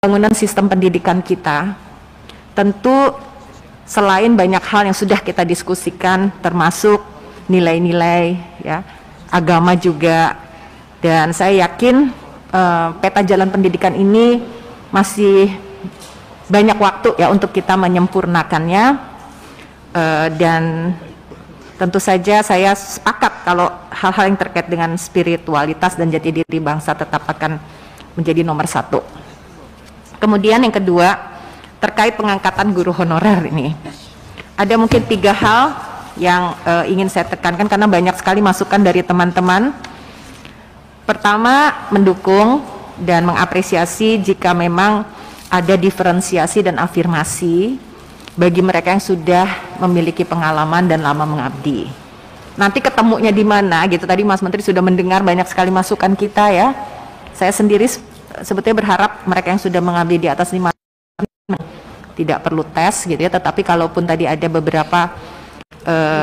Bangunan sistem pendidikan kita, tentu selain banyak hal yang sudah kita diskusikan, termasuk nilai-nilai, ya, agama juga, dan saya yakin peta jalan pendidikan ini masih banyak waktu ya untuk kita menyempurnakannya, dan tentu saja saya sepakat kalau hal-hal yang terkait dengan spiritualitas dan jati diri bangsa tetap akan menjadi nomor satu. Kemudian yang kedua, terkait pengangkatan guru honorer ini. Ada mungkin 3 hal yang ingin saya tekankan karena banyak sekali masukan dari teman-teman. Pertama, mendukung dan mengapresiasi jika memang ada diferensiasi dan afirmasi bagi mereka yang sudah memiliki pengalaman dan lama mengabdi. Nanti ketemunya di mana gitu, tadi Mas Menteri sudah mendengar banyak sekali masukan kita ya. Saya sendiri sebetulnya berharap mereka yang sudah mengabdi di atas 5 tahun tidak perlu tes gitu ya, tetapi kalaupun tadi ada beberapa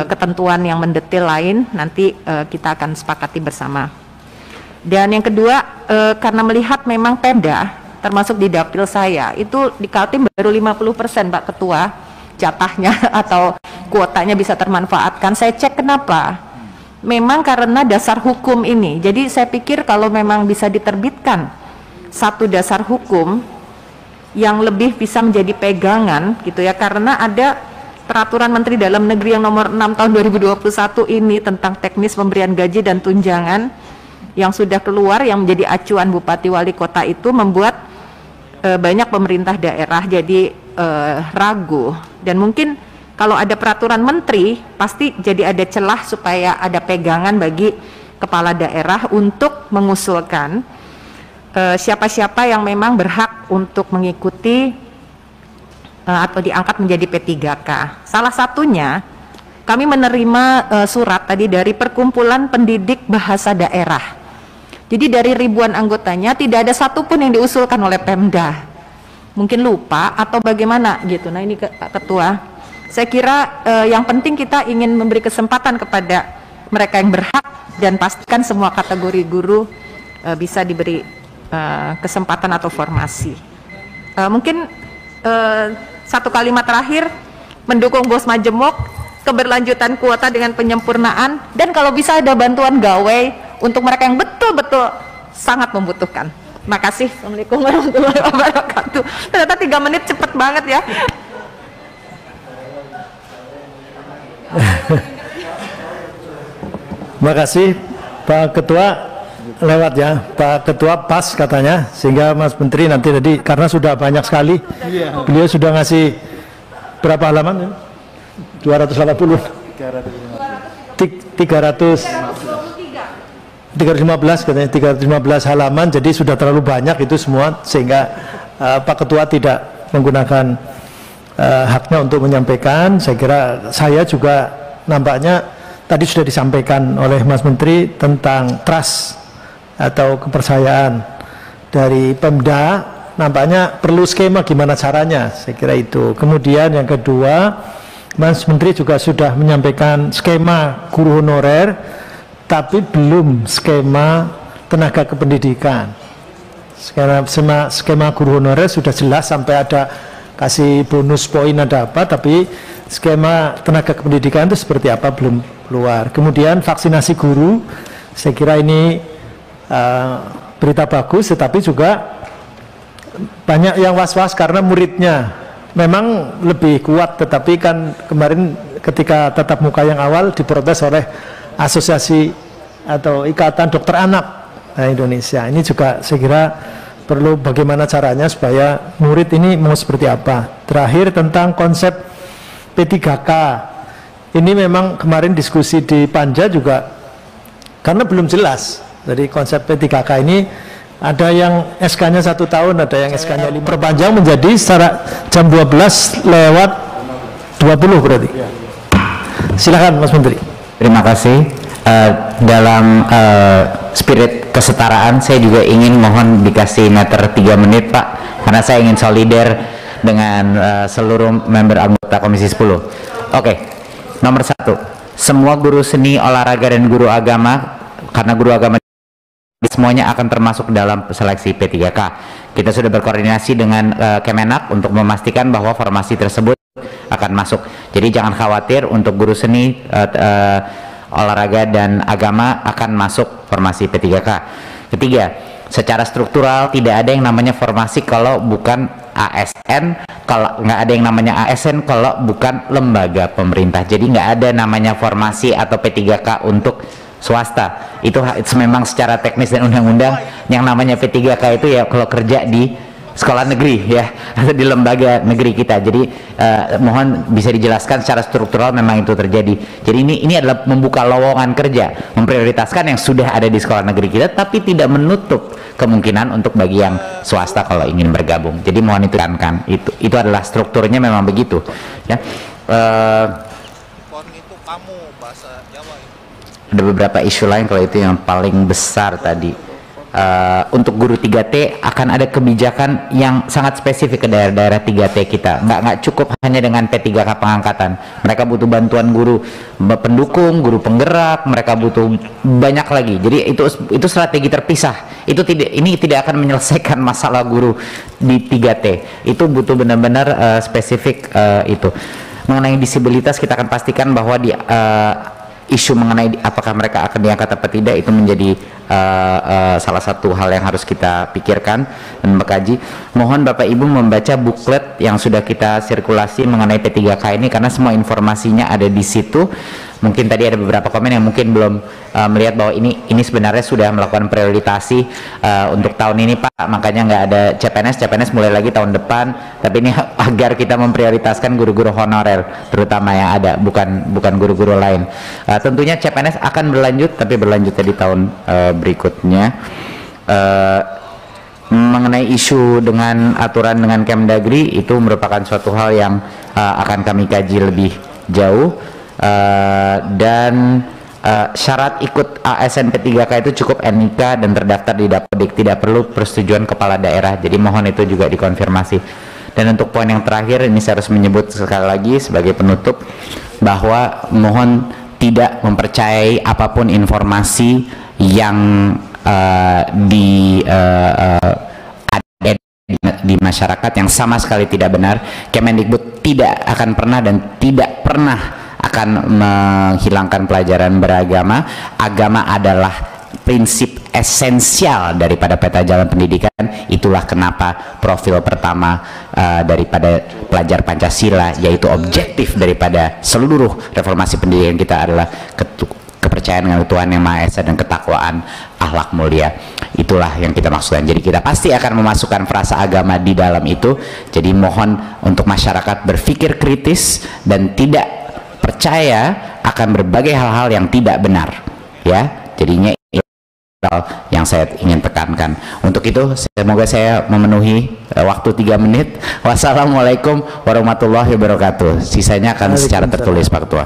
ketentuan yang mendetail lain, nanti kita akan sepakati bersama. Dan yang kedua, karena melihat memang Pemda termasuk di dapil saya itu di Kaltim baru 50% Pak Ketua jatahnya atau kuotanya bisa termanfaatkan. Saya cek kenapa, memang karena dasar hukum ini. Jadi saya pikir kalau memang bisa diterbitkan satu dasar hukum yang lebih bisa menjadi pegangan gitu ya, karena ada peraturan Menteri Dalam Negeri yang nomor 6 tahun 2021 ini tentang teknis pemberian gaji dan tunjangan yang sudah keluar, yang menjadi acuan Bupati Wali Kota, itu membuat banyak pemerintah daerah jadi ragu, dan mungkin kalau ada peraturan menteri pasti jadi ada celah supaya ada pegangan bagi kepala daerah untuk mengusulkan siapa-siapa yang memang berhak untuk mengikuti atau diangkat menjadi P3K. Salah satunya kami menerima surat tadi dari Perkumpulan Pendidik Bahasa Daerah. Jadi dari ribuan anggotanya tidak ada satupun yang diusulkan oleh Pemda. Mungkin lupa atau bagaimana gitu. Nah ini Pak Ketua, saya kira yang penting kita ingin memberi kesempatan kepada mereka yang berhak, dan pastikan semua kategori guru bisa diberi kesempatan atau formasi. Mungkin satu kalimat terakhir, mendukung Bos Majemuk, keberlanjutan kuota dengan penyempurnaan, dan kalau bisa ada bantuan gawe untuk mereka yang betul-betul sangat membutuhkan. Terima kasih. Assalamualaikum warahmatullahi wabarakatuh. Ternyata 3 menit cepet banget ya. Terima kasih Pak Ketua. Lewat ya, Pak Ketua pas katanya, sehingga Mas Menteri nanti tadi karena sudah banyak sekali, beliau sudah ngasih berapa halaman ya? 280, 315 katanya, 315 halaman, jadi sudah terlalu banyak itu semua, sehingga Pak Ketua tidak menggunakan haknya untuk menyampaikan. Saya kira saya juga nampaknya tadi sudah disampaikan oleh Mas Menteri tentang trust atau kepercayaan dari Pemda, nampaknya perlu skema gimana caranya, saya kira itu. Kemudian yang kedua, Mas Menteri juga sudah menyampaikan skema guru honorer, tapi belum skema tenaga kependidikan. Skema guru honorer sudah jelas sampai ada kasih bonus poin ada apa, tapi skema tenaga kependidikan itu seperti apa belum keluar. Kemudian vaksinasi guru, saya kira ini berita bagus, tetapi juga banyak yang was-was karena muridnya memang lebih kuat, tetapi kan kemarin ketika tatap muka yang awal diprotes oleh asosiasi atau ikatan dokter anak Indonesia. Ini juga saya kira perlu bagaimana caranya supaya murid ini mau seperti apa. Terakhir tentang konsep P3K, ini memang kemarin diskusi di Panja juga karena belum jelas. Jadi konsep P3K ini ada yang SK-nya 1 tahun, ada yang SK-nya 5. Perpanjang menjadi secara jam 12 lewat 20 berarti. Silakan Mas Menteri. Terima kasih. Dalam spirit kesetaraan, saya juga ingin mohon dikasih meter 3 menit Pak, karena saya ingin solider dengan seluruh member anggota Komisi 10. Oke. Nomor 1, semua guru seni, olahraga, dan guru agama, karena guru agama semuanya akan termasuk dalam seleksi P3K. Kita sudah berkoordinasi dengan Kemenak untuk memastikan bahwa formasi tersebut akan masuk. Jadi jangan khawatir, untuk guru seni, olahraga, dan agama akan masuk formasi P3K. Ketiga, secara struktural tidak ada yang namanya formasi kalau bukan ASN, kalau nggak ada yang namanya ASN kalau bukan lembaga pemerintah. Jadi nggak ada namanya formasi atau P3K untuk swasta. Itu memang secara teknis dan undang-undang yang namanya P3K itu ya kalau kerja di sekolah negeri ya, atau di lembaga negeri kita. Jadi mohon bisa dijelaskan secara struktural memang itu terjadi. Jadi ini adalah membuka lowongan kerja, memprioritaskan yang sudah ada di sekolah negeri kita, tapi tidak menutup kemungkinan untuk bagi yang swasta kalau ingin bergabung. Jadi mohon itu kan itu adalah strukturnya memang begitu ya. Itu kamu bahasa Jawa itu. Ada beberapa isu lain, kalau itu yang paling besar tadi. Untuk guru 3T akan ada kebijakan yang sangat spesifik ke daerah-daerah 3T kita. Nggak cukup hanya dengan P3K pengangkatan. Mereka butuh bantuan guru pendukung, guru penggerak, mereka butuh banyak lagi. Jadi itu strategi terpisah. Ini tidak akan menyelesaikan masalah guru di 3T. Itu butuh benar-benar spesifik itu. Mengenai disabilitas, kita akan pastikan bahwa di isu mengenai apakah mereka akan diangkat apa tidak itu menjadi salah satu hal yang harus kita pikirkan dan mengkaji. Mohon Bapak Ibu membaca buklet yang sudah kita sirkulasi mengenai P3K ini, karena semua informasinya ada di situ. Mungkin tadi ada beberapa komen yang mungkin belum melihat bahwa ini sebenarnya sudah melakukan prioritasi untuk tahun ini Pak, makanya nggak ada CPNS mulai lagi tahun depan, tapi ini agar kita memprioritaskan guru-guru honorer terutama yang ada, bukan guru-guru lain. Tentunya CPNS akan berlanjut, tapi berlanjutnya di tahun berikutnya. Mengenai isu dengan aturan dengan Kemdagri, itu merupakan suatu hal yang akan kami kaji lebih jauh. Dan syarat ikut ASN P3K itu cukup NIK dan terdaftar di Dapodik, tidak perlu persetujuan kepala daerah. Jadi mohon itu juga dikonfirmasi. Dan untuk poin yang terakhir, ini saya harus menyebut sekali lagi sebagai penutup bahwa mohon tidak mempercayai apapun informasi yang ada di masyarakat yang sama sekali tidak benar. Kemendikbud tidak akan pernah dan tidak pernah akan menghilangkan pelajaran beragama. Agama adalah prinsip esensial daripada peta jalan pendidikan. Itulah kenapa profil pertama daripada pelajar Pancasila, yaitu objektif daripada seluruh reformasi pendidikan kita adalah kepercayaan dengan Tuhan Yang Maha Esa dan ketakwaan, akhlak mulia. Itulah yang kita maksudkan. Jadi kita pasti akan memasukkan frasa agama di dalam itu. Jadi mohon untuk masyarakat berpikir kritis dan tidak percaya akan berbagai hal-hal yang tidak benar ya. Jadinya yang saya ingin tekankan. Untuk itu semoga saya memenuhi waktu 3 menit. Wassalamualaikum warahmatullahi wabarakatuh. Sisanya akan secara tertulis Pak Ketua.